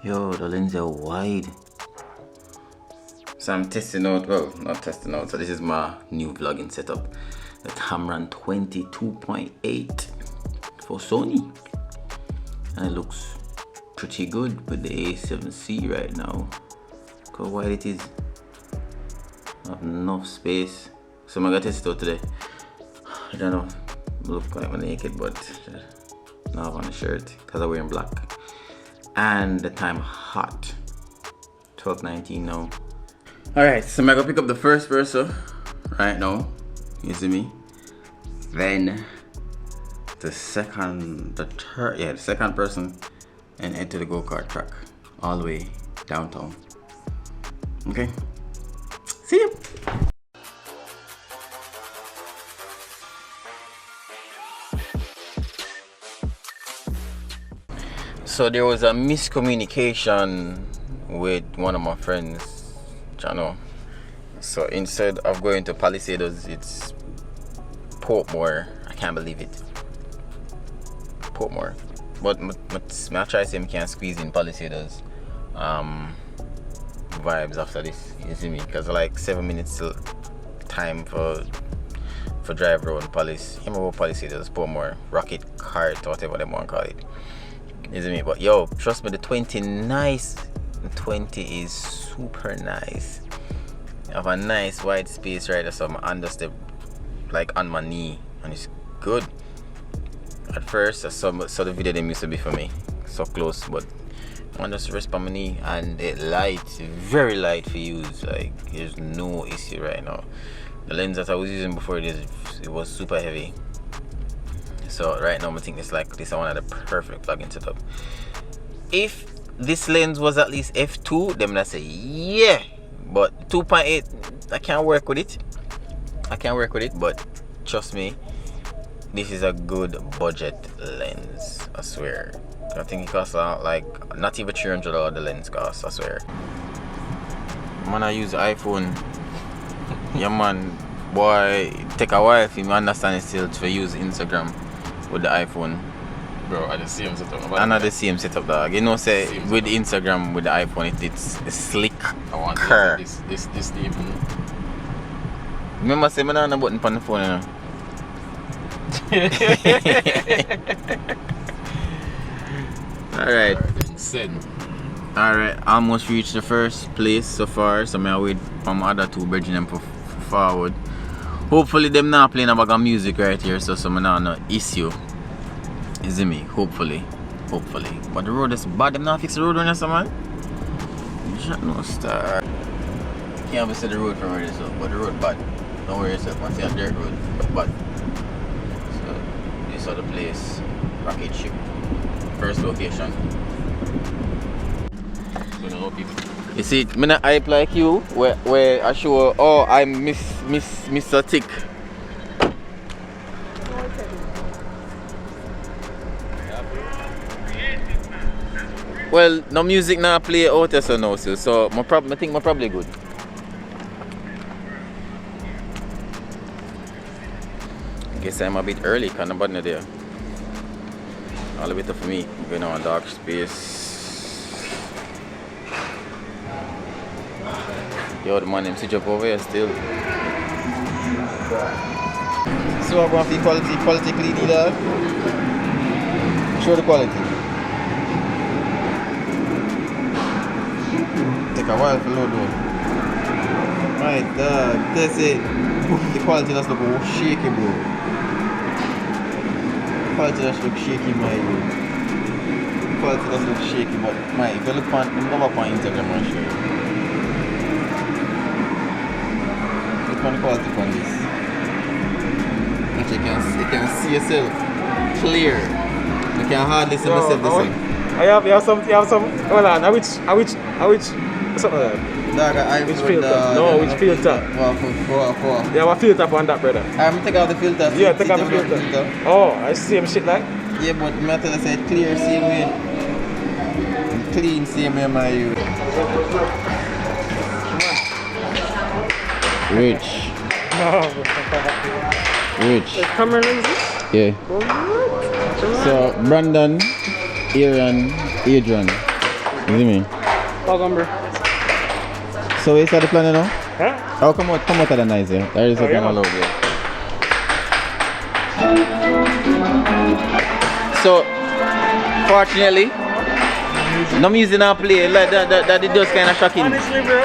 Yo, the lens are wide. So I'm testing out, well, not testing out, so this is my new vlogging setup. The Tamron 22.8 for Sony. And it looks pretty good with the A7C right now. Look how wide it is. I have enough space. So I'm gonna test it out today. I don't know, I look like I'm naked, but now I have on a shirt because I'm wearing black. And the time hot, 12:19 now. Alright, so I'm gonna pick up the first person right now. You see me? Then the second, the third, yeah, the second person, and head to the go-kart track all the way downtown. Okay, see you. So there was a miscommunication with one of my friends, Jano. So instead of going to Palisades, it's Portmore. I can't believe it. Portmore. But I try to say I can squeeze in Palisades vibes after this. You see me? Because like 7 minutes till time for drive around Palisades, Portmore, Rocket Cart, whatever they want to call it. You see me? But yo, trust me, the 20 nice. The 20 is super nice. I have a nice wide space right there, so I'm understep like on my knee, and it's good. At first I saw the video them used to be for me so close, but I just rest on my knee, and it light, very light for use. Like there's no issue right now. The lens that I was using before it was super heavy. So right now I think it's like this is one of the perfect vlogging setup. If this lens was at least f2, then I say yeah, but 2.8 I can't work with it. But trust me, this is a good budget lens, I swear. I think it costs like not even $300 the lens costs, I swear. Man, I use iPhone. Yeah man, boy, take a while for me understand it still to use Instagram with the iPhone. Bro, I the same setup. I know the same setup, dog. You know, say same with setup. Instagram with the iPhone, it's slick. I want this even. Remember, say, I don't have a button on the phone, you know. Alright. Send. Alright, almost reached the first place so far. So I wait for my other two bridging them for forward. Hopefully, them not playing a bag of music right here, so I'm not no issue. You see me? Hopefully. But the road is bad. Them not fix the road on us, man. You should no start. Can't even see the road from where it is, but the road bad. Don't worry yourself, man. See a dirt road, but bad. So this is the place. Rocket ship. First location. You see, I'm not hype like you, where I show, oh, I'm Mr. Tick. Well, no music now play out there so now, so I think I'm probably good. I guess I'm a bit early, because nobody there. All a bit for me, going on dark space. Yo, the man them switch up over here still. So I'm going for quality clean either. Show the quality. Take a while for load though. Right, that's it. The quality does look shaky, bro. The quality does look shaky, my bro. The quality does look shaky, but my, if you look on, I'm up on Instagram, I'll show you. Look on the quality on this. Actually, you can see yourself clear. You can hardly see myself the same. You have some, hold on, which, something like that. Which filter? Which filter? You have a filter on that, brother. I'm take out the filter. Yeah, take out the filter. Oh, I see same shit like? Yeah, but I tell you, say clear same way. Clean same way my you. Rich. Rich. Camera lenses? Yeah. So Brandon, Aaron, Adrian. see me? Pagumber. So is that the plan now? Huh? Oh, come out of the noise here. There is a camera load there. So, fortunately, no music now play. Like that is just kind of shocking. Honestly, bro,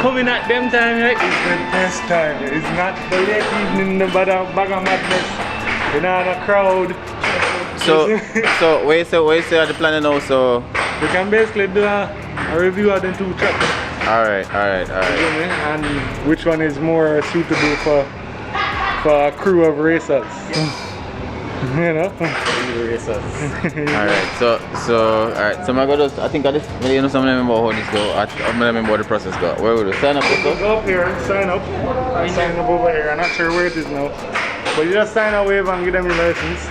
coming at them time right, is the best time. It's not the late evening, the bag of madness. You're not a crowd. So where you say the plan now? So we can basically do a review of the two tracks. Alright. And which one is more suitable for a crew of racers? You know? Racers. Alright, so I'm gonna just, I think I just, you know, some remember how this go. I'm gonna remember how the process go. Where would you sign up? Go up here, sign up. Sign up over here. I'm not sure where it is now. But you just sign a wave and give them your license.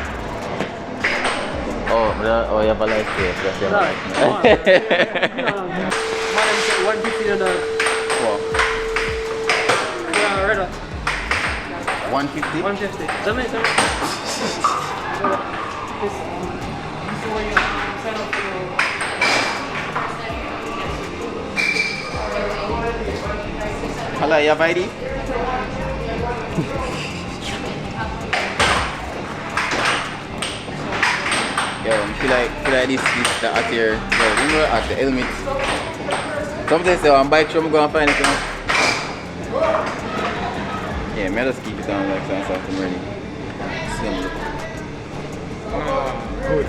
Oh, you have a license. That's your license. 150 on the What? yeah, right. 150? 150. Dame. This is where you sign up for Hello, you have ID? Yo, I feel like this at your, remember at the helmet. Sometimes say on bike show I'm going to find it, you know. Yeah, I just keep it on like so I'm ready. Good.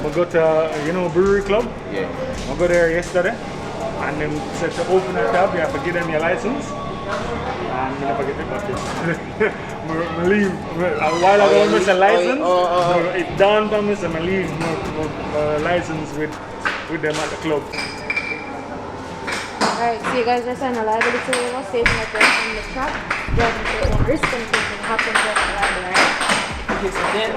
We go to, you know, brewery club. Yeah. I go there yesterday, and then said to open a tab, you have to give them your license. And I never get it back. I leave. A while ago, I missed a license. So it dawned on me, so I leave my license with them at the club. Alright, so you guys are signing a liability waiver stating that you're on the track, driving at your own risk and anything happens at the liability, right? Okay, so then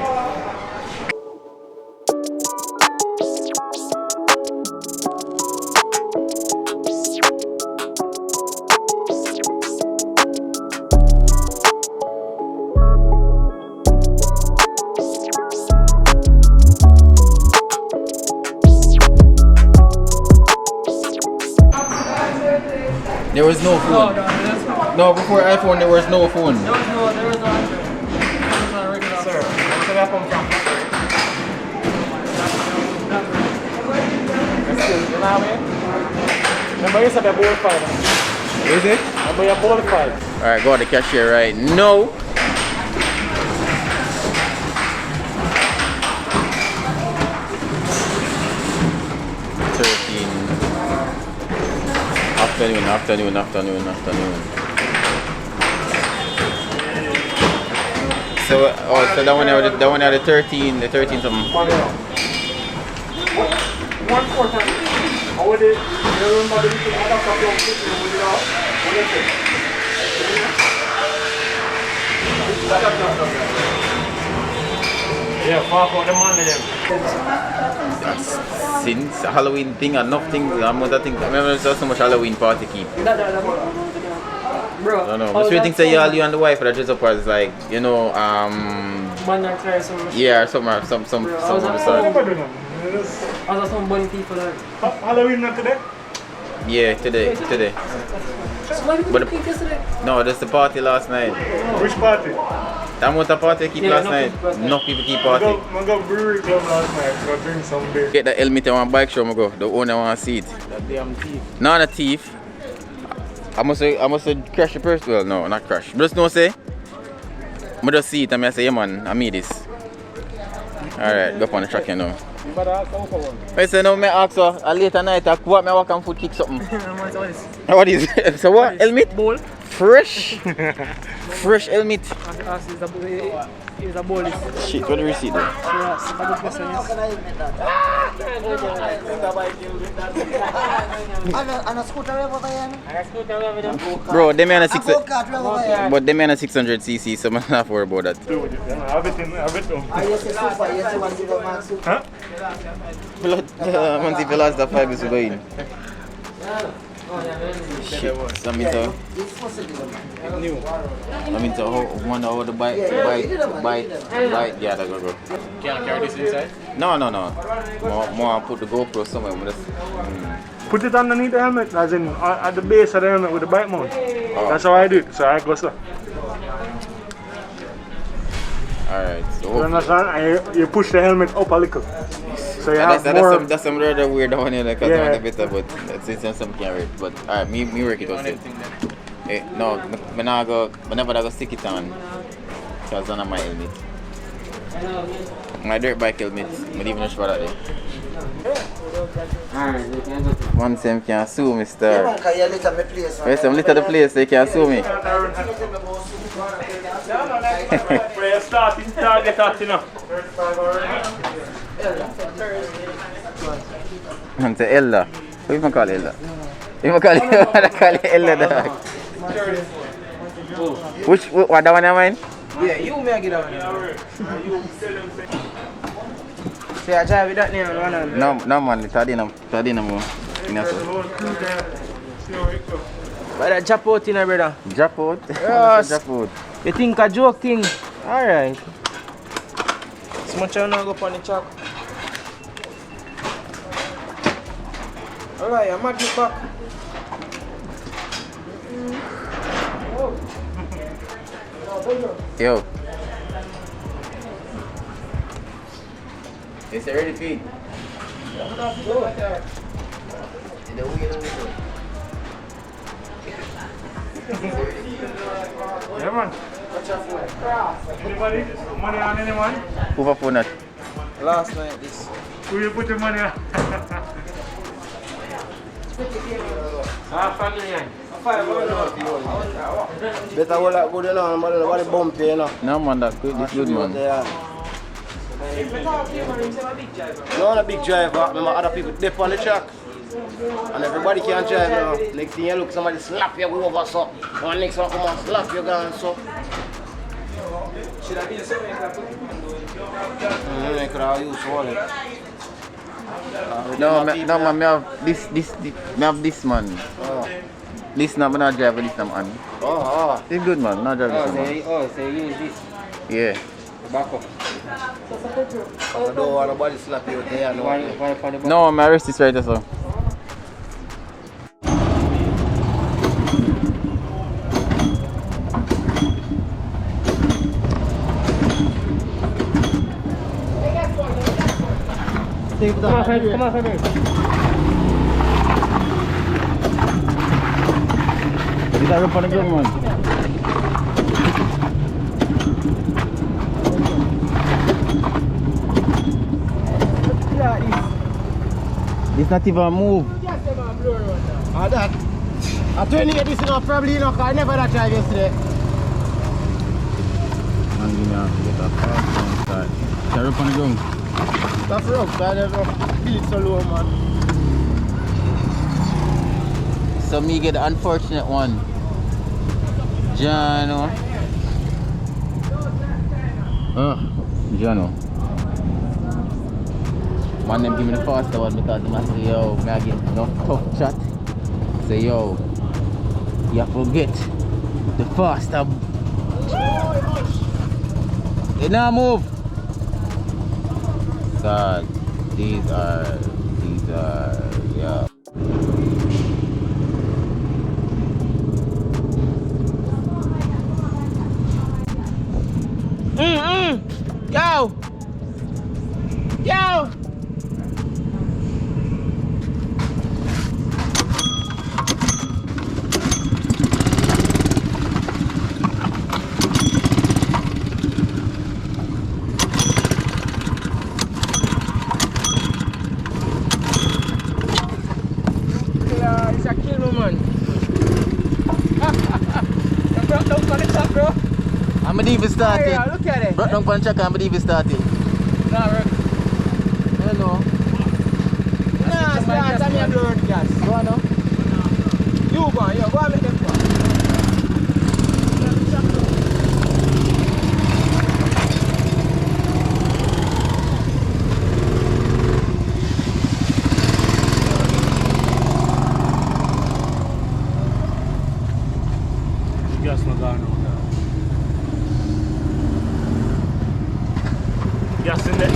There was no phone. No, before iPhone there was no phone. there was no regular. Sir, where did I come from? Remember you said they're qualified. Is it? Remember you're qualified. Alright, go to the cashier right now. Afternoon. So, so that one had the 13 something. 1 4 times. How would it? You remember the little other couple of people with it all? What is it? Yeah, far from the money. That's since Halloween thing, enough things. I'm not think. I remember there's so much Halloween party keep. Bro, I don't know. But you think say you and the wife that dress up as like, you know, one night try some. yeah, some of the sort. I was some bunny people that. Halloween not today? Yeah, today. So why did But you think yesterday? No, that's the party last night. Which party? That was the party keep last night. Enough Enough people keep I party. go brewery club last night, so I drink some beer. Get the helmet on bike show, I go. The owner want to see it. That damn thief. Not a thief. I must say crash the person. Well, no, not crash. But just no say. I just see it and I say, yeah man, I made this. Alright, go up on the track, you know. But I come for one. I say, no, I ask her, a later night, I go out, I walk and foot kick something. What What is it? So what? Helmet? Bowl. Fresh? Fresh helmet. Is a bowl. Shit, what do you see there? Bro, them on a 600. But them on a 600cc, so I'm not have to worry about that. Have it. Huh? Once if you lost the 5 is going. Shit. So I mean to wonder how the bite, yeah, that go. Can't carry this inside? No. More put the GoPro somewhere. Put it underneath the helmet, as in at the base of the helmet with the bike mount. Oh. That's how I do it, so I go so. Alright, so You understand? And you push the helmet up a little. So you have more... That's some rather weird one here, like, Yeah. I want better, but it's some can't read. But alright, me work it also. No, I never go stick it on. Because none of my helmet. My dirt bike helmet, but even sure that day. One time can sue me, sir. Where's some little the place they can sue me? We're starting target at enough. And to Ella. What you call Ella? You call it Ella, dog. What that one you mind? Yeah, you may get on. See, I drive with that name, No man, Tadina mo. But that drop out in there, brother. Drop out? Yes. Drop out. You think a joke thing? Alright. So much I go up on the chalk. Alright, I'm at you back. Yo. Is it ready to feed? Yeah, man. Anybody? Money on anyone? Who for phone that? Last night, this. Who you put your money on? Family. Better hold that good, you know, but nobody bump you, you know. No man, that's good. It's good, man. No, I'm a big driver. Remember, other people dip on the track. And everybody can drive, you know. Next thing you look, somebody slap you over so. And next one come and slap you down so. Should I be the same? I could have used all it. No, man, I have this man. Oh. This not, I'm not driving this man. Oh. It's good, man. Not driving this man. So you use this. Yeah. Back up. I don't want nobody slap you there. No, my wrist is right there, so. Come on, here. Did I run on the ground, man? This not even a move. That. I'm turning this enough, probably, you know, because I never that drive yesterday. Man, give me a get a fast start. Did I run on the ground? That's rough, I never feel it so low, man. So me get the unfortunate one. Jano. Jano. Man them give me the faster one because I say, yo, I get no tough chat. Say, yo, you have to get the faster. They now move. God, these are, yeah. Yo! It's a kilo, man. You brought down on the top, bro. I'm gonna even start it. Yeah, look at it. Brought down on check, I'm gonna even start it. Nah, bro. I don't know. Nah, start and you blow the gas. Go on now. You go on, go on, make them go. gas in there.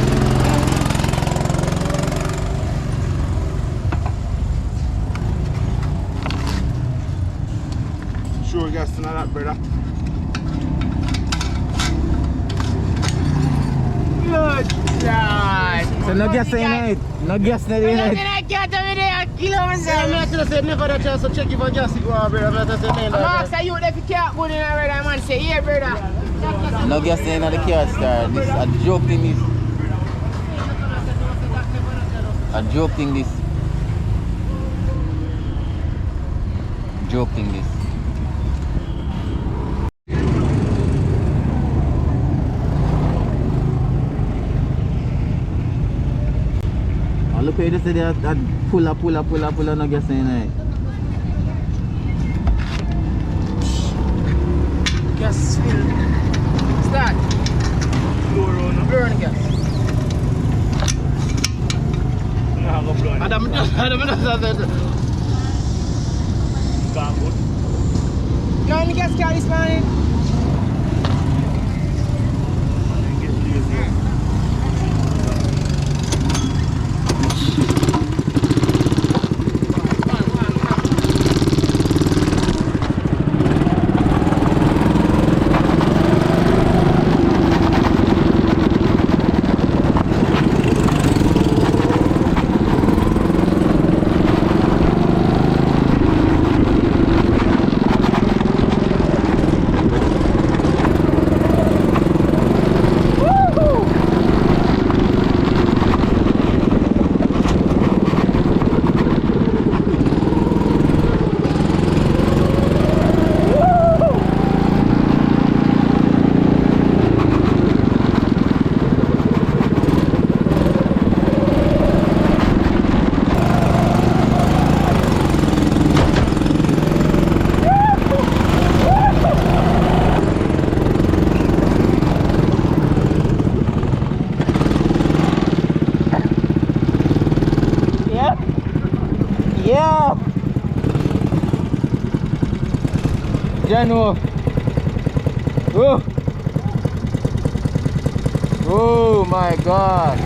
Sure gas in that, brother. Good God. So no gas in it. No gas in it. I'm not say never that chance to check if I gas it go on, brother. I'm not saying that. Say you if you can't go in already, man. Say yeah, brother. No gas in the car star. This a joke thing this. A joke thing this. Joke thing this. Look at this, that pull up, no gas in it. Gas fill. Start. Burn gas. Adam does you know the gas car this morning? Yeah. Jano. Oh. Oh my God.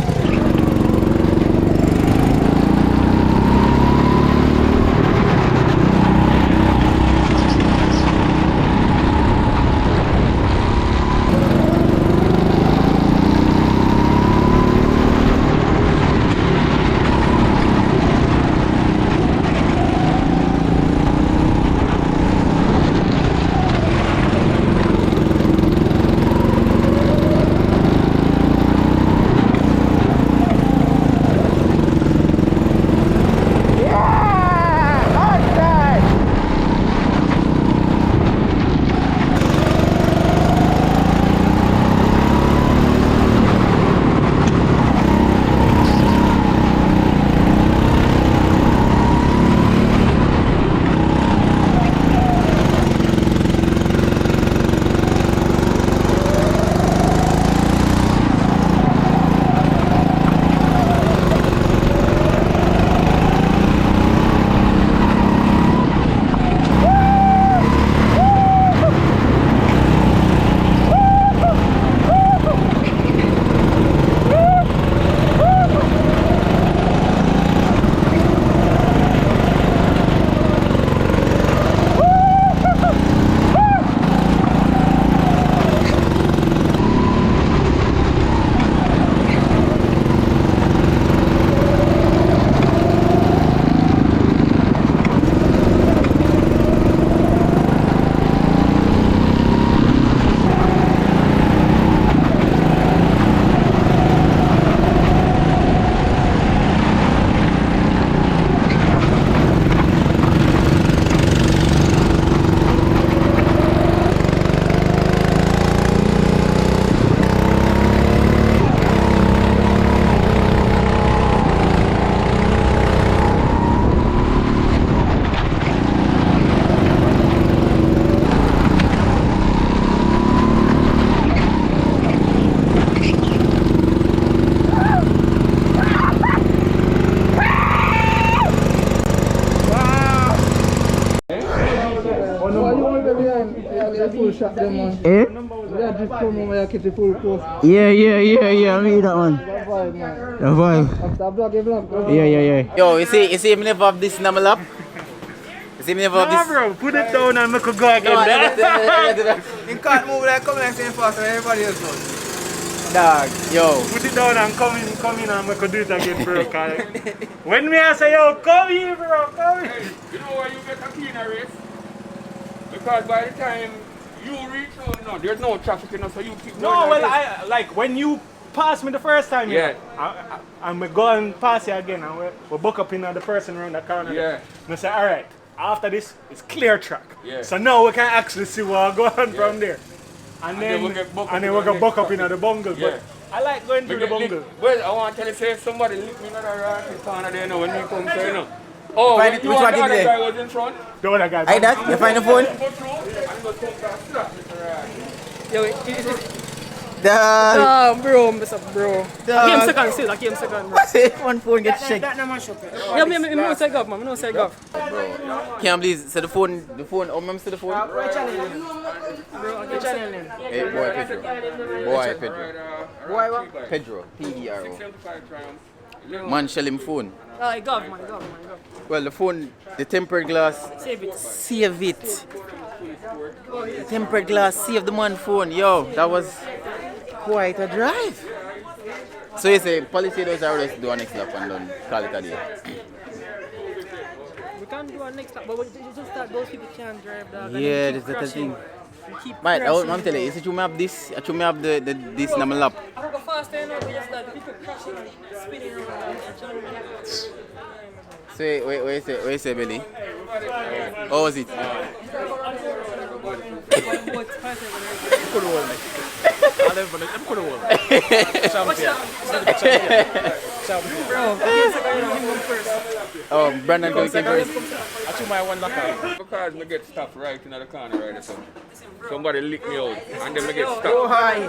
just come over here, catch a full course. Yeah, I mean that one. The vibe. After block. Yeah. Yo, you see me never have this in my lap? You see me never have this? Bro, put it down and make a go again. You can't move like come like same fast as everybody else does. Dog, yo. Put it down and come in and make a do it again, bro. When me I say, yo, come here, bro, come here. You know why you get a cleaner race? Because by the time you reach home now, there's no traffic enough, so you keep No, going well, like this. like when you pass me the first time, Yeah. and we go and pass you again, and we buck up in the person around the corner. Yeah. And I say, all right, after this, it's clear track. Yeah. So now we can actually see what's going on from there. And then then we get buck up we in can the buck up next in the bungle. Yeah. But I like going through the bungle. Well, I want to tell you, say somebody lick me in the right corner there now when we come to you know. Oh, Find when it, you which and one the did other they? guy was in front. The other guy. Hey, that? You find the phone? Go through, and he go come back, slap me to the right. Yo, Dog. bro, Mr. Bro. I came second still, I came second, bro. One phone gets shaken. That no man shop. Yeah, me no say golf, man, me no say golf. Can't believe, so the phone, oh, remember the phone? What channel? Bro, what channel name? Hey, BwoyPedro. BwoyPedro. Boy, what? Pedro, P-E-R-O. 75 triumphs. Man, shell him phone. Oh, golf, man, golf. Well, the phone, the tempered glass, Save it. save it. The tempered glass, save the man phone. Yo, that was quite a drive. So you say, policy does are just do a next lap and then call it a day. We can't do our next lap, but it's just that those people can't drive, dog. Yeah, that's the thing. Right, I'm telling you, you may have this, you may have this in my lap. I don't go fast enough, but just that people crashing and spinning around. So where you say, Billy? How was it? Oh, Brandon going to first. I took my one locker. Because I get stopped right in the corner right there. Somebody lick me out and then I get stopped.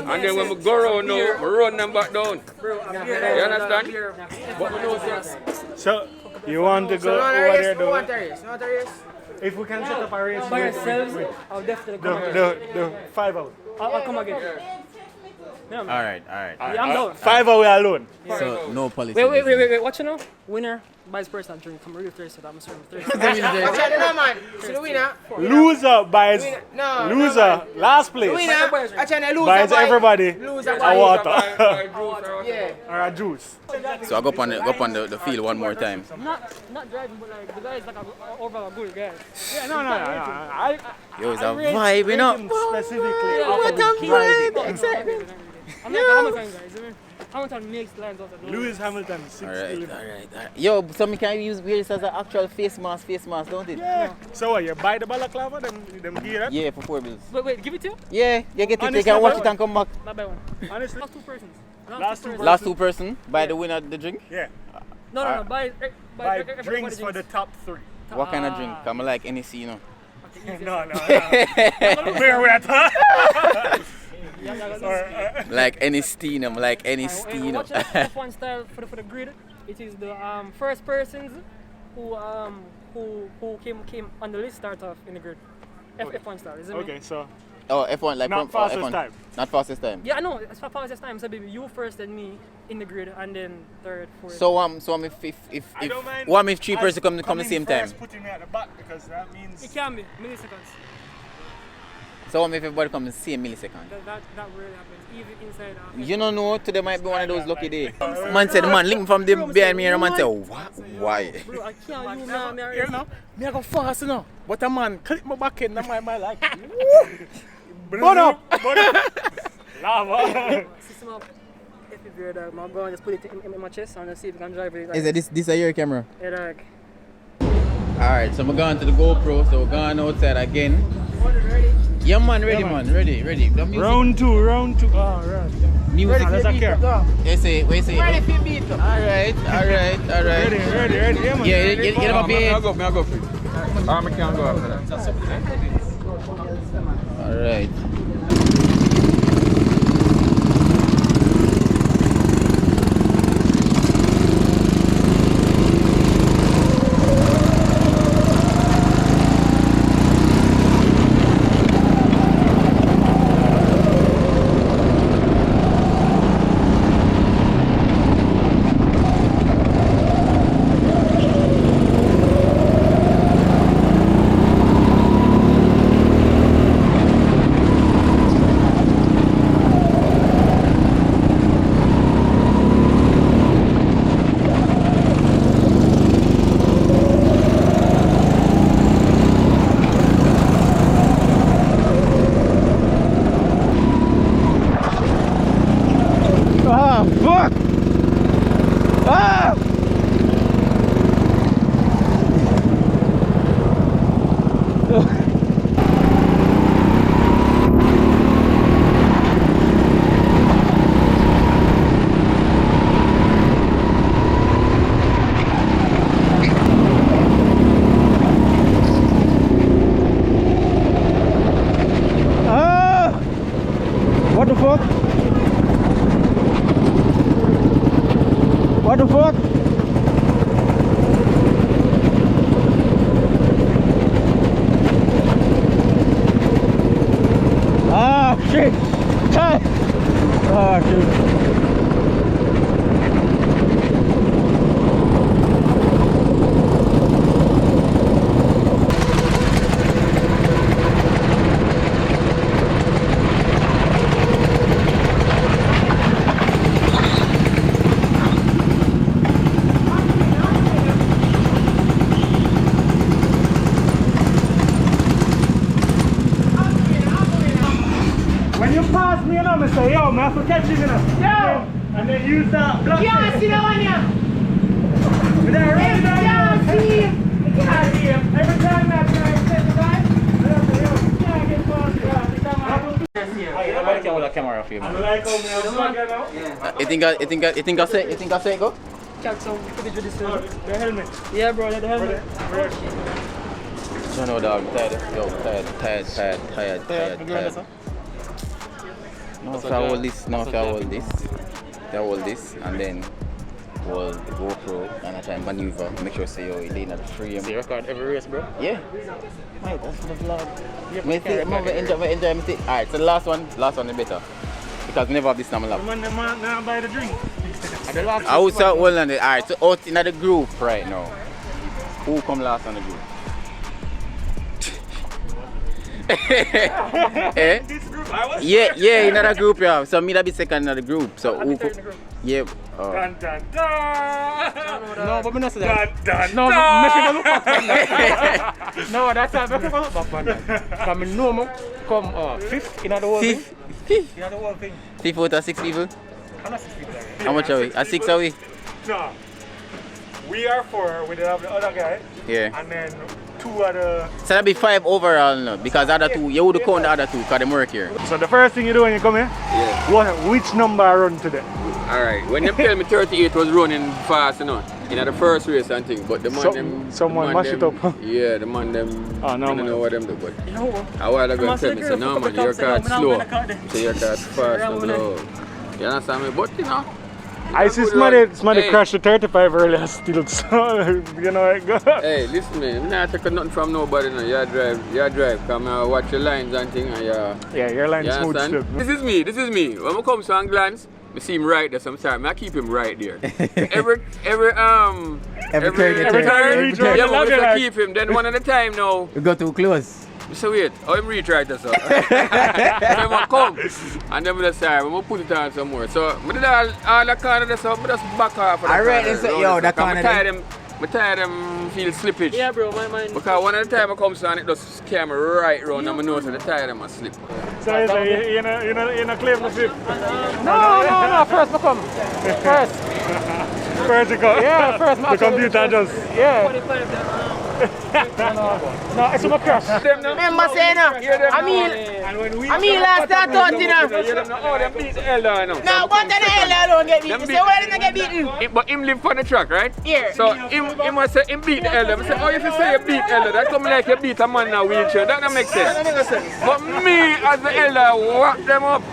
And then when I go around now, I run them back down. You understand? But we know that. So, you want to go over there though? Not a race. If we can set up a race By with yourselves, I'll definitely come again. the 5 hour. I'll come again. Yeah, man. Alright. Yeah, I'm down. 5 hour alone. So, no policy. Wait, watch you know? Winner buys personal drink. I'm really thirsty, I'm sorry, I'm thirsty. Watch out, no man. So the winner. Loser buys, No. loser, last place, Winner. Watch out, the loser. buys everybody Loser a buy. water Yeah. or a juice. So I go up on the field one more time. Not driving, but like the guy is like a overall good guy. Yeah, no. Yo, it's a I rate vibe, you know. him specifically Yeah, off what of his driving. Excitement. I'm like Hamilton guys. Hamilton makes lines out of those. Lewis Hamilton, 6'11". Alright. Yo, so me can use wear this as an actual face mask, don't it? Yeah. So what, you buy the balaclava, them gear up? Yeah, for 4 bills. Wait, give it to you? Yeah, you get it, you Honestly, can watch bro. it and come back. Not buy one. Honestly, Last two persons. Last two Last 2 person, buy the winner the drink. yeah. No. Buy Drinks for the top 3. What kind of drink? I'm like NEC, you know. No. Where we at? Like any steam, like any Watch steam. F1 style for the grid. It is the first persons who came on the list start off in the grid. F1 style, isn't it? Okay, so Oh, F1 like Not from fastest F1. time. Not fastest time. Yeah, I know. As far as time, so baby, you first, then me in the grid, and then third, fourth. So if I don't mind. what if 3 persons come the coming same time? first, putting me at the back because that means It can be milliseconds. So what if everybody comes the same millisecond? That really happens. Even inside. You don't know, today might be one of those lucky days. Man said, man, link from them behind me and man said, what? Why? Bro, I can't use me. you know, me I go fast, you know. But a man click my back end, and my like, burn up. Lava. System of Epidemic, I'm going to just put it in my chest and see if I can drive it. Is it this a your camera? Yeah, like. Alright, so we're going to the GoPro, so we're going outside again. Yeah man, ready man, ready. The music. Round two. Oh, right. Music. That's a care. You say, wait, say. Ready for beat up. Alright. Ready. Yeah, man. Yeah, you have a beat. I'll go for it. I can't go after that. Alright. fuck? Ah! What the fuck? What the fuck? Ah shit! Ah shit! I say, yo, man, I have to catch you, you know. Yo! And then you start blocking. Yeah, see that one, yeah. Yeah, see him. Every time that guy says the guy, I say, yo, you can't get past the Nobody can hold a camera for you, man. I like how me I'm swagging now. You think I say go? Catch some footage with this the helmet. Yeah, bro, the helmet. No, dog. Tired. No, if I hold this, and then hold the GoPro and I try and maneuver, make sure say yo, you lean at the frame. So you record every race, bro? Yeah. Right, that's for the vlog. Enjoy. Alright, so the last one is better. Because we never have this in my lap. Man, buy the drink. I will start holding on it. Alright, so out in the group right now. Who come last on the group? Eh? Yeah, in another group, yeah. So me that be second in the group. So who? Yeah. Dun, dun, dun. No, but me not say that. No, me look back. No, that's not me look back on that. Because me know me come fifth in the whole thing. Fifth? In the whole thing. 5 out of 6 people? I'm not 6 people. How much are we? 6 are we? No. We are 4, we have the other guy. Yeah. And then 2 other. So that'd be 5 overall, no? Because the other 2, you would count the other 2 because they work here. So the first thing you do when you come here? Yeah. Which number I run today? Alright, when you tell me 38 was running fast, you know, in the first race and thing, but the man someone mash it up. Yeah, the man them, oh, no, I don't know what them do, but a while ago tell me, so no man, your car's slow, so your car's fast and slow. You understand me? But you know, I see somebody crash the 35 earlier still, so you know I go. Hey, listen me, I'm not taking nothing from nobody, no. You drive, come and watch your lines and thing and yeah, your line's smooth still. This is me. When I come to and glance, I see him right there sometimes. I keep him right there. every turn, I keep him. Then one at a time now. You go too close. So wait, I'm reach right there, so. Then I come, and then I say, I'm going to put it on some more. So I did all the corner there, so I just back off. I read it, yo, the corner there. I tired them feel slippage. Yeah, bro, my Because one at a time I come to and it just came right round and my nose and the tire them a slip. So you know claim the slip? No, first I come. First you come? Yeah, first the computer just... Yeah. No, it's my crash. Remember saying, I mean last time I thought, you know. Oh, them beat the elder, you know. Now, what the hell alone get beaten? Say, why didn't I get beaten? But him live on the track, right? Yeah. So him must say him beat the elder. I say, oh, if you say you beat elder, that come like you beat a man in a wheelchair. That don't make sense. But me as the elder, whack them up.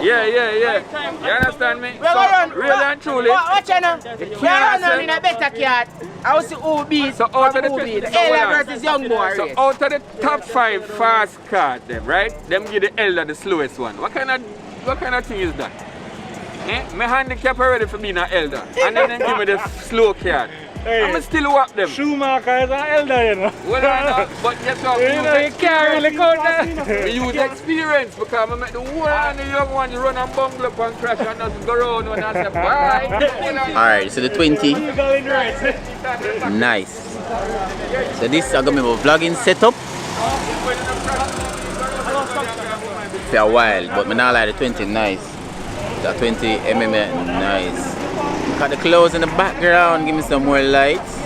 Yeah. You understand me? So, really and truly. Watch now. We are running in a better cat. I was who beat so out of the elder versus young boy. So out of the top 5 fast cars, them right? Them give the elder the slowest one. What kind of thing is that? My handicap already for being an elder, and then they give me the slow car. Hey, I'm still walk them. Schumacher is an elder, you know. Well, I know, but guess what? You can't really count that. We use experience because I make the one and the young ones run and bungle up and crash and just go around and I say bye. Alright, so the 20. Nice. So this is going to be my vlogging setup. For a while, but I not like the 20 nice. That 20mm, nice. Got the clouds in the background, give me some more lights.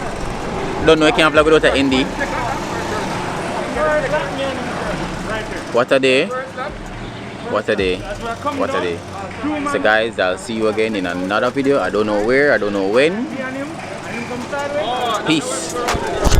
Don't know, I can't vlog without an ND. What a day. What a day. What a day. So guys, I'll see you again in another video. I don't know where, I don't know when. Peace.